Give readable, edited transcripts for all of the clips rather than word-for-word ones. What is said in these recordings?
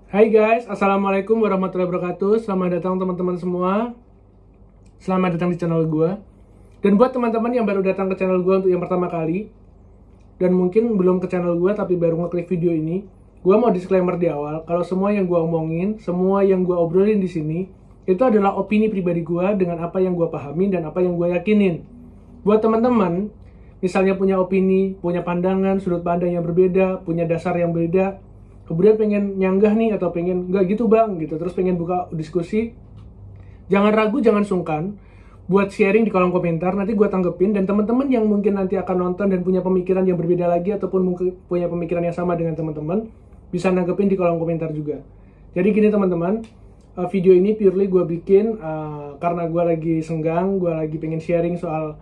Hai guys, Assalamualaikum warahmatullahi wabarakatuh. Selamat datang teman-teman semua. Selamat datang di channel gue. Dan buat teman-teman yang baru datang ke channel gue untuk yang pertama kali, dan mungkin belum ke channel gue tapi baru ngeklik video ini, gue mau disclaimer di awal, kalau semua yang gue omongin, semua yang gue obrolin di sini, itu adalah opini pribadi gue dengan apa yang gue pahamin dan apa yang gue yakinin. Buat teman-teman, misalnya punya opini, punya pandangan, sudut pandang yang berbeda, punya dasar yang berbeda, kemudian pengen nyanggah nih atau pengen nggak gitu bang gitu, terus pengen buka diskusi, jangan ragu, jangan sungkan buat sharing di kolom komentar, nanti gue tanggepin. Dan teman-teman yang mungkin nanti akan nonton dan punya pemikiran yang berbeda lagi ataupun mungkin punya pemikiran yang sama dengan teman-teman, bisa nanggepin di kolom komentar juga. Jadi gini teman-teman, video ini purely gue bikin karena gue lagi senggang, gue lagi pengen sharing soal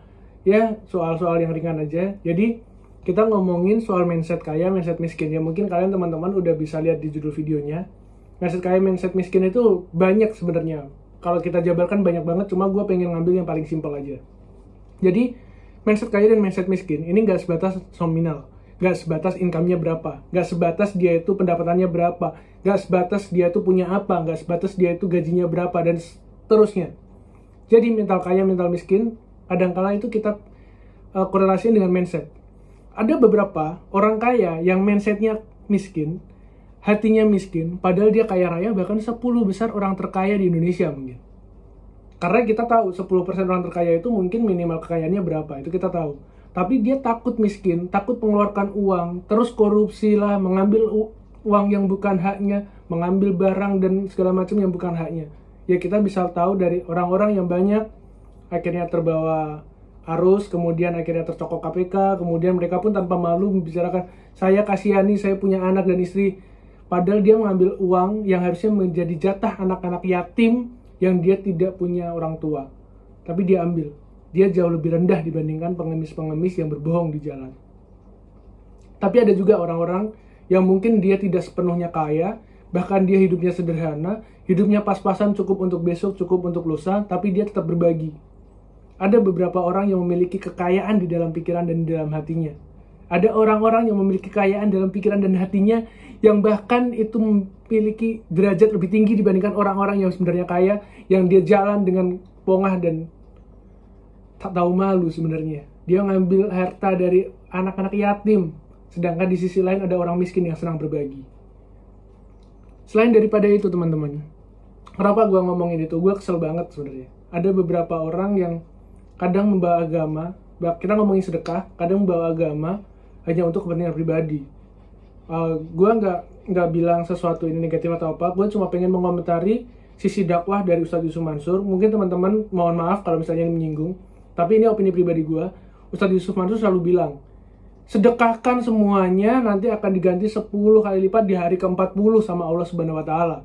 yang ringan aja. Jadi kita ngomongin soal mindset kaya, mindset miskin. Ya mungkin kalian teman-teman udah bisa lihat di judul videonya. Mindset kaya, mindset miskin itu banyak sebenarnya. Kalau kita jabarkan banyak banget, cuma gue pengen ngambil yang paling simpel aja. Jadi, mindset kaya dan mindset miskin ini nggak sebatas nominal, nggak sebatas income-nya berapa, nggak sebatas dia itu pendapatannya berapa, nggak sebatas dia itu punya apa, nggak sebatas dia itu gajinya berapa, dan seterusnya. Jadi, mental kaya, mental miskin, kadang-kala itu kita korelasiin dengan mindset. Ada beberapa orang kaya yang mindsetnya miskin, hatinya miskin, padahal dia kaya raya, bahkan 10 besar orang terkaya di Indonesia mungkin. Karena kita tahu 10% orang terkaya itu mungkin minimal kekayaannya berapa, itu kita tahu. Tapi dia takut miskin, takut mengeluarkan uang, terus korupsi lah, mengambil uang yang bukan haknya, mengambil barang dan segala macam yang bukan haknya. Ya kita bisa tahu dari orang-orang yang banyak akhirnya terbawa arus, kemudian akhirnya tercokok KPK, kemudian mereka pun tanpa malu membicarakan, saya kasihani, saya punya anak dan istri. Padahal dia mengambil uang yang harusnya menjadi jatah anak-anak yatim yang dia tidak punya orang tua. Tapi dia ambil. Dia jauh lebih rendah dibandingkan pengemis-pengemis yang berbohong di jalan. Tapi ada juga orang-orang yang mungkin dia tidak sepenuhnya kaya, bahkan dia hidupnya sederhana, hidupnya pas-pasan, cukup untuk besok, cukup untuk lusa, tapi dia tetap berbagi. Ada beberapa orang yang memiliki kekayaan di dalam pikiran dan di dalam hatinya. Ada orang-orang yang memiliki kekayaan dalam pikiran dan hatinya yang bahkan itu memiliki derajat lebih tinggi dibandingkan orang-orang yang sebenarnya kaya, yang dia jalan dengan pongah dan tak tahu malu sebenarnya. Dia ngambil harta dari anak-anak yatim, sedangkan di sisi lain ada orang miskin yang senang berbagi. Selain daripada itu teman-teman, kenapa gue ngomongin itu? Gue kesel banget sebenarnya. Ada beberapa orang yang kadang membawa agama, kita ngomongin sedekah, kadang membawa agama hanya untuk kepentingan pribadi. Gue nggak bilang sesuatu ini negatif atau apa, gue cuma pengen mengomentari sisi dakwah dari Ustadz Yusuf Mansur. Mungkin teman-teman mohon maaf kalau misalnya ini menyinggung, tapi ini opini pribadi gue. Ustadz Yusuf Mansur selalu bilang, sedekahkan semuanya, nanti akan diganti 10 kali lipat di hari ke-40 sama Allah Subhanahu wa Ta'ala.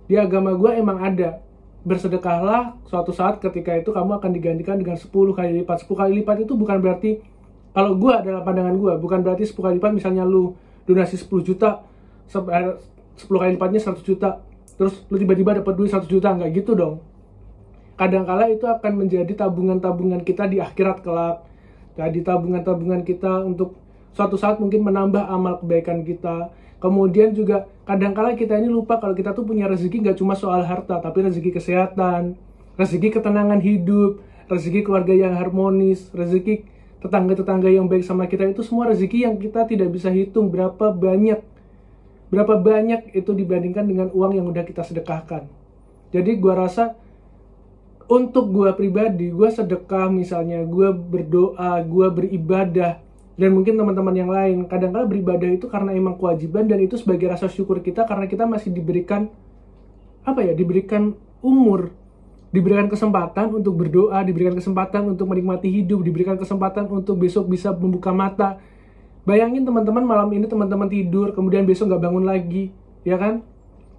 Di agama gue emang ada, bersedekahlah, suatu saat ketika itu kamu akan digantikan dengan 10 kali lipat. 10 kali lipat itu bukan berarti, kalau gue dalam pandangan gue, bukan berarti 10 kali lipat misalnya lu donasi 10 juta, 10 kali lipatnya 100 juta, terus lu tiba-tiba dapat duit 100 juta, nggak gitu dong. Kadangkala itu akan menjadi tabungan-tabungan kita di akhirat kelak, jadi tabungan-tabungan kita untuk suatu saat mungkin menambah amal kebaikan kita. Kemudian juga kadangkala kita ini lupa kalau kita tuh punya rezeki nggak cuma soal harta, tapi rezeki kesehatan, rezeki ketenangan hidup, rezeki keluarga yang harmonis, rezeki tetangga-tetangga yang baik sama kita. Itu semua rezeki yang kita tidak bisa hitung berapa banyak itu dibandingkan dengan uang yang udah kita sedekahkan. Jadi gua rasa untuk gua pribadi, gua sedekah misalnya, gua berdoa, gua beribadah, dan mungkin teman-teman yang lain, kadang-kadang beribadah itu karena emang kewajiban, dan itu sebagai rasa syukur kita karena kita masih diberikan diberikan umur, diberikan kesempatan untuk berdoa, diberikan kesempatan untuk menikmati hidup, diberikan kesempatan untuk besok bisa membuka mata. Bayangin teman-teman, malam ini teman-teman tidur, kemudian besok nggak bangun lagi, ya kan?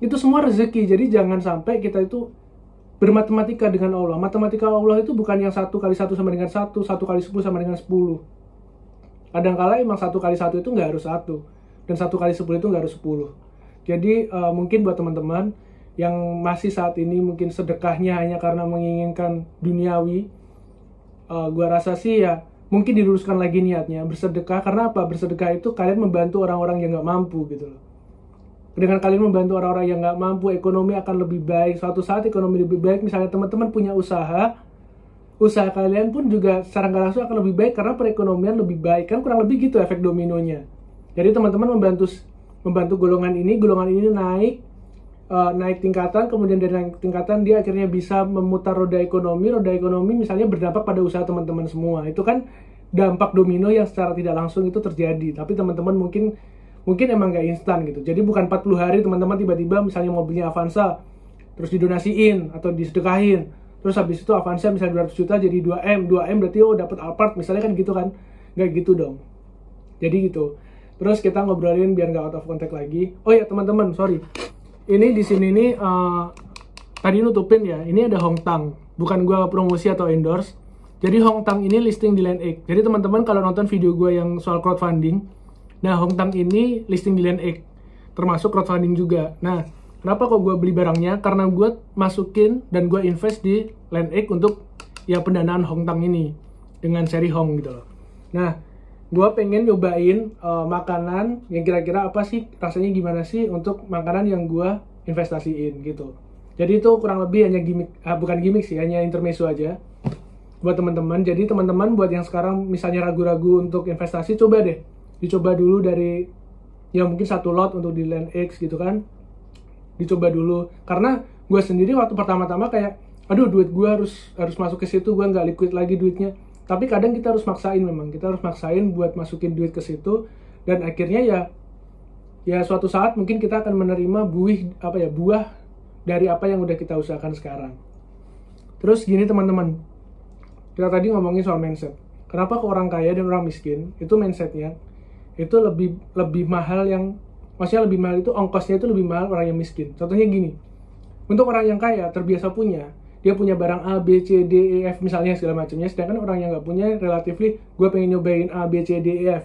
Itu semua rezeki. Jadi jangan sampai kita itu bermatematika dengan Allah. Matematika Allah itu bukan yang 1 kali 1 sama dengan 1, 1 kali 10 sama dengan 10. Kadang-kala emang 1 kali 1 itu nggak harus 1, dan 1 kali 10 itu nggak harus 10. Jadi mungkin buat teman-teman yang masih saat ini mungkin sedekahnya hanya karena menginginkan duniawi, gua rasa sih ya mungkin diluruskan lagi niatnya bersedekah. Karena apa? Bersedekah itu kalian membantu orang-orang yang nggak mampu gitu loh. Dengan kalian membantu orang-orang yang nggak mampu, ekonomi akan lebih baik. Suatu saat ekonomi lebih baik, misalnya teman-teman punya usaha kalian pun juga secara nggak langsung akan lebih baik karena perekonomian lebih baik. Kan kurang lebih gitu efek dominonya. Jadi teman-teman membantu golongan ini naik tingkatan, kemudian dari naik tingkatan dia akhirnya bisa memutar roda ekonomi misalnya berdampak pada usaha teman-teman semua. Itu kan dampak domino yang secara tidak langsung itu terjadi, tapi teman-teman mungkin emang nggak instan gitu. Jadi bukan 40 hari teman-teman tiba-tiba misalnya mobilnya Avanza terus didonasiin atau disedekahin, terus habis itu Avanza misalnya 200 juta jadi 2M berarti dapat Alphard misalnya, kan gitu kan. Nggak gitu dong. Jadi gitu. Terus kita ngobrolin biar nggak out of context lagi. Oh ya teman-teman, sorry. Ini di sini nih tadi nutupin ya. Ini ada Hongtang. Bukan gua promosi atau endorse. Jadi Hongtang ini listing di LandX. Jadi teman-teman kalau nonton video gua yang soal crowdfunding, nah Hongtang ini listing di LandX. Termasuk crowdfunding juga. Nah, kenapa kok gua beli barangnya? Karena gua masukin dan gua invest di LandX untuk ya pendanaan Hongtang ini dengan seri Hong gitu loh. Nah, gue pengen nyobain makanan yang kira-kira apa sih, rasanya gimana sih untuk makanan yang gue investasiin gitu. Jadi itu kurang lebih hanya gimmick, bukan gimmick sih, hanya intermezzo aja buat teman-teman. Jadi teman-teman buat yang sekarang misalnya ragu-ragu untuk investasi, dicoba dulu dari ya mungkin 1 lot untuk di LandX gitu kan. Dicoba dulu, karena gue sendiri waktu pertama-tama kayak aduh duit gue harus masuk ke situ, gue nggak liquid lagi duitnya. Tapi kadang kita harus maksain, kita harus maksain buat masukin duit ke situ, dan akhirnya ya suatu saat mungkin kita akan menerima buah dari apa yang udah kita usahakan sekarang. Terus gini teman-teman, kita tadi ngomongin soal mindset. Kenapa ke orang kaya dan orang miskin itu mindsetnya itu lebih mahal, maksudnya lebih mahal itu ongkosnya itu lebih mahal orang yang miskin. Contohnya gini, untuk orang yang kaya terbiasa dia punya barang A, B, C, D, E, F misalnya segala macamnya, sedangkan orang yang nggak punya relatively gue pengen nyobain A, B, C, D, E, F.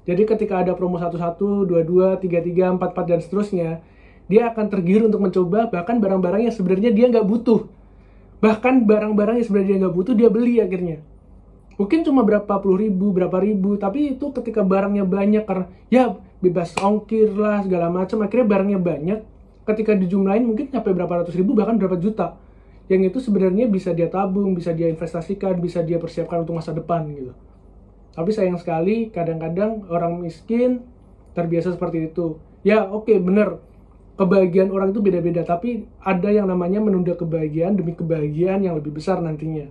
Jadi ketika ada promo 11, 22, 33, 44 dan seterusnya, dia akan tergiur untuk mencoba bahkan barang-barang yang sebenarnya dia nggak butuh. Bahkan barang-barang yang sebenarnya dia nggak butuh dia beli akhirnya. Mungkin cuma berapa puluh ribu, berapa ribu, tapi itu ketika barangnya banyak karena ya bebas ongkir lah segala macam, akhirnya barangnya banyak. Ketika dijumlahin mungkin sampai berapa ratus ribu bahkan berapa juta. Yang itu sebenarnya bisa dia tabung, bisa dia investasikan, bisa dia persiapkan untuk masa depan gitu. Tapi sayang sekali kadang-kadang orang miskin terbiasa seperti itu. Ya oke, bener, kebahagiaan orang itu beda-beda, tapi ada yang namanya menunda kebahagiaan demi kebahagiaan yang lebih besar nantinya.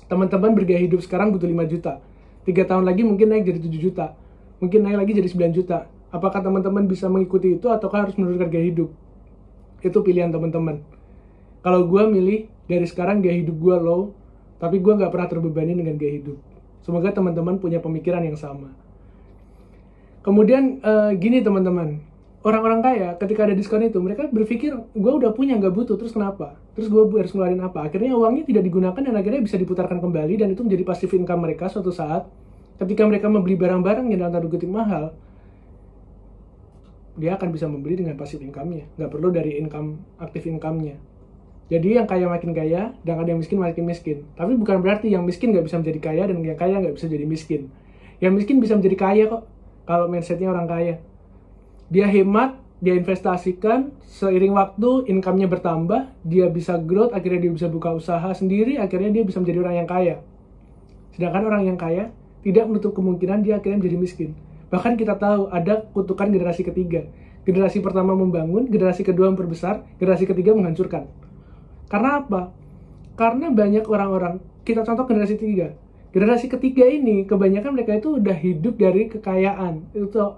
Teman-teman bergaya hidup sekarang butuh 5 juta. 3 tahun lagi mungkin naik jadi 7 juta. Mungkin naik lagi jadi 9 juta. Apakah teman-teman bisa mengikuti itu ataukah harus menurunkan gaya hidup? Itu pilihan teman-teman. Kalau gue milih dari sekarang gaya hidup gue low, tapi gue nggak pernah terbebani dengan gaya hidup. Semoga teman-teman punya pemikiran yang sama. Kemudian gini teman-teman, orang-orang kaya ketika ada diskon itu mereka berpikir gue udah punya nggak butuh, terus kenapa? Terus gue harus ngeluarin apa? Akhirnya uangnya tidak digunakan dan akhirnya bisa diputarkan kembali, dan itu menjadi passive income mereka suatu saat. Ketika mereka membeli barang-barang yang dalam tanda kutip mahal, dia akan bisa membeli dengan passive income-nya, nggak perlu dari active income-nya. Jadi yang kaya makin kaya, dan ada yang miskin makin miskin. Tapi bukan berarti yang miskin nggak bisa menjadi kaya, dan yang kaya nggak bisa jadi miskin. Yang miskin bisa menjadi kaya kok, kalau mindsetnya orang kaya. Dia hemat, dia investasikan, seiring waktu income-nya bertambah, dia bisa growth, akhirnya dia bisa buka usaha sendiri, akhirnya dia bisa menjadi orang yang kaya. Sedangkan orang yang kaya, tidak menutup kemungkinan dia akhirnya menjadi miskin. Bahkan kita tahu ada kutukan generasi ketiga. Generasi pertama membangun, generasi kedua memperbesar, generasi ketiga menghancurkan. Karena apa? Karena banyak orang-orang, kita contoh generasi ketiga. Generasi ketiga ini, kebanyakan mereka itu udah hidup dari kekayaan. Itu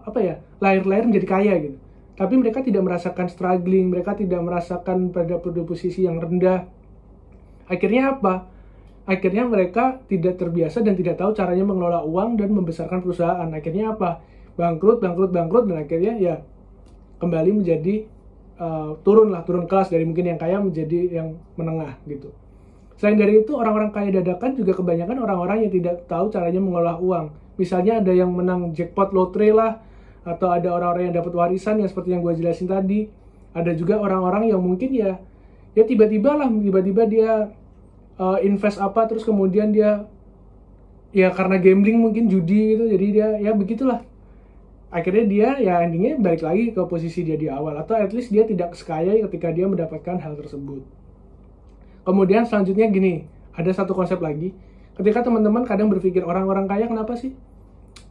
lahir-lahir menjadi kaya gitu. Tapi mereka tidak merasakan struggling, mereka tidak merasakan pada posisi yang rendah. Akhirnya apa? Akhirnya mereka tidak terbiasa dan tidak tahu caranya mengelola uang dan membesarkan perusahaan. Akhirnya apa? Bangkrut, dan akhirnya ya kembali menjadi turun kelas dari mungkin yang kaya menjadi yang menengah gitu. Selain dari itu, orang-orang kaya dadakan juga kebanyakan orang-orang yang tidak tahu caranya mengelola uang. Misalnya ada yang menang jackpot lotre lah, atau ada orang-orang yang dapat warisan yang seperti yang gue jelasin tadi. Ada juga orang-orang yang mungkin ya tiba-tiba dia invest apa, terus kemudian dia ya karena gambling mungkin judi gitu, jadi dia ya begitulah. akhirnya dia ya endingnya balik lagi ke posisi dia di awal, atau at least dia tidak sekaya ketika dia mendapatkan hal tersebut. Kemudian selanjutnya gini, ada satu konsep lagi, ketika teman-teman kadang berpikir orang-orang kaya kenapa sih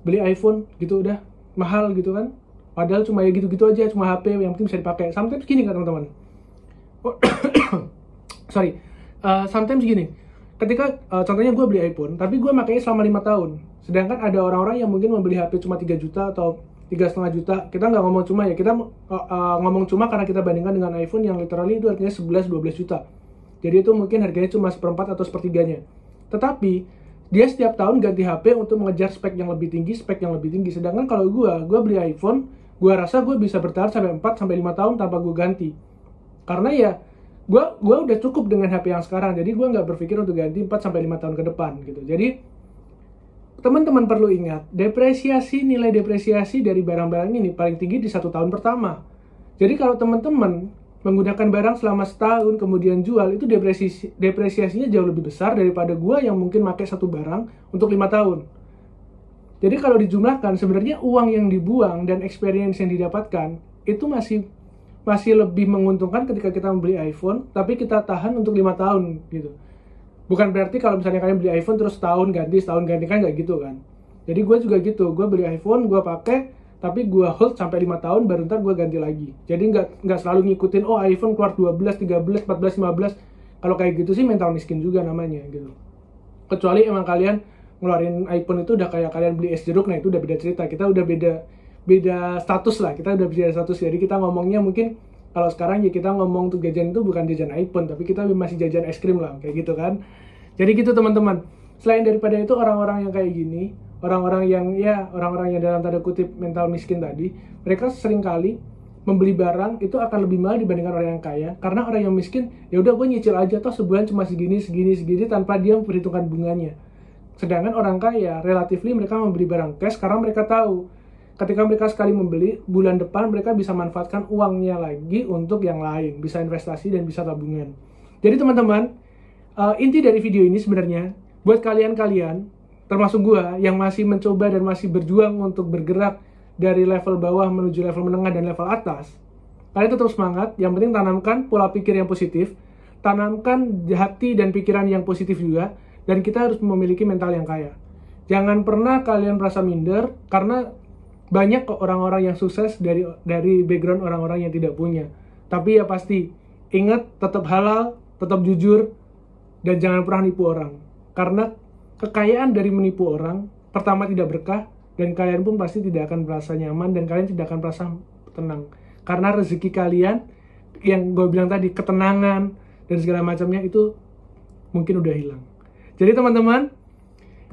beli iPhone gitu udah mahal gitu kan, padahal cuma ya gitu-gitu aja, cuma HP yang penting bisa dipakai. Sometimes gini kan teman-teman, sometimes gini, ketika contohnya gue beli iPhone tapi gue makanya selama 5 tahun, sedangkan ada orang-orang yang mungkin membeli HP cuma 3 juta atau 3,5 juta. Kita nggak ngomong cuma ya, kita ngomong cuma karena kita bandingkan dengan iPhone yang literally itu harganya 11-12 juta. Jadi itu mungkin harganya cuma seperempat atau sepertiganya. Tetapi dia setiap tahun ganti HP untuk mengejar spek yang lebih tinggi. Sedangkan kalau gue beli iPhone, gue rasa gue bisa bertahan sampai 4-5 tahun tanpa gue ganti. Karena ya gue udah cukup dengan HP yang sekarang, jadi gue nggak berpikir untuk ganti 4-5 tahun ke depan gitu. Jadi teman-teman perlu ingat, nilai depresiasi dari barang-barang ini paling tinggi di 1 tahun pertama. Jadi kalau teman-teman menggunakan barang selama setahun kemudian jual, itu depresiasinya jauh lebih besar daripada gue yang mungkin pakai satu barang untuk 5 tahun. Jadi kalau dijumlahkan, sebenarnya uang yang dibuang dan experience yang didapatkan itu masih lebih menguntungkan ketika kita membeli iPhone tapi kita tahan untuk 5 tahun gitu. Bukan berarti kalau misalnya kalian beli iPhone terus setahun ganti kan nggak gitu kan. Jadi gue juga gitu, gue beli iPhone, gue pakai, tapi gue hold sampai 5 tahun baru ntar gue ganti lagi. Jadi nggak selalu ngikutin, oh iPhone keluar 12, 13, 14, 15. Kalau kayak gitu sih mental miskin juga namanya gitu. Kecuali emang kalian ngeluarin iPhone itu udah kayak kalian beli es jeruk, nah itu udah beda cerita. Kita udah beda status lah, kita udah beda status. Jadi kita ngomongnya mungkin kalau sekarang ya kita ngomong tuh jajan itu bukan jajan iPhone, tapi kita masih jajan es krim lah, kayak gitu kan. Jadi gitu teman-teman. Selain daripada itu, orang-orang yang kayak gini, orang-orang yang dalam tanda kutip mental miskin tadi, mereka seringkali membeli barang itu akan lebih mahal dibandingkan orang yang kaya. Karena orang yang miskin, ya udah gue nyicil aja toh sebulan cuma segini tanpa dia memperhitungkan bunganya. Sedangkan orang kaya, relatively mereka membeli barang cash karena mereka tahu ketika mereka sekali membeli, bulan depan mereka bisa manfaatkan uangnya lagi untuk yang lain, bisa investasi dan bisa tabungan. Jadi teman-teman, inti dari video ini sebenarnya buat kalian-kalian, termasuk gua yang masih mencoba dan masih berjuang untuk bergerak dari level bawah menuju level menengah dan level atas, kalian tetap semangat. Yang penting tanamkan pola pikir yang positif, tanamkan hati dan pikiran yang positif juga, dan kita harus memiliki mental yang kaya. Jangan pernah kalian merasa minder, karena banyak kok orang-orang yang sukses dari background orang-orang yang tidak punya. Tapi ya pasti, ingat tetap halal, tetap jujur, dan jangan pernah nipu orang. Karena kekayaan dari menipu orang, pertama tidak berkah, dan kalian pun pasti tidak akan merasa nyaman, dan kalian tidak akan merasa tenang. Karena rezeki kalian, yang gue bilang tadi, ketenangan, dan segala macamnya itu mungkin udah hilang. Jadi teman-teman,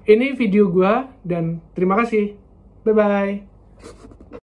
ini video gue, dan terima kasih. Bye-bye.